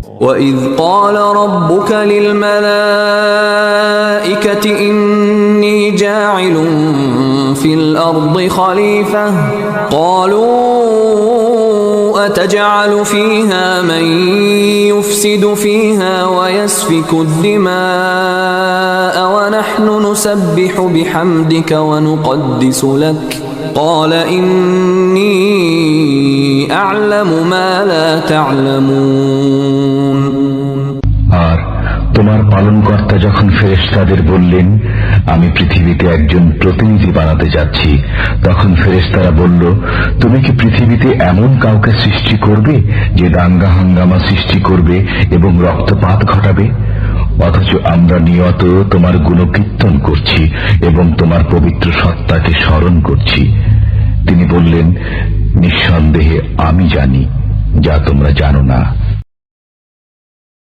وَإِذْ قَالَ رَبُّكَ لِلْمَلَائِكَةِ إِنِّي جَاعِلٌ فِي الْأَرْضِ خَلِيفَةً قَالُوا أَتَجْعَلُ فِيهَا مَن يُفْسِدُ فِيهَا وَيَسْفِكُ الدِّمَاءَ وَنَحْنُ نُسَبِّحُ بِحَمْدِكَ وَنُقَدِّسُ لَكَ قَالَ إِنِّي أَعْلَمُ مَا لَا تَعْلَمُونَ। আর তোমার পালনকর্তা যখন ফেরেশতাদের বললেন, আমি পৃথিবীতে একজন প্রতিনিধি বানাতে যাচ্ছি, তখন ফেরেশতারা বলল, তুমি কি পৃথিবীতে এমন কাউকে সৃষ্টি করবে যে দাঙ্গা হাঙ্গামা সৃষ্টি করবে এবং রক্তপাত ঘটাবে? অথচ আমরা নিয়ত তোমার গুণকীর্তন করছি এবং তোমার পবিত্র সত্তাকে স্মরণ করছি। তিনি বললেন, নিঃসন্দেহে আমি জানি যা তোমরা জানো না।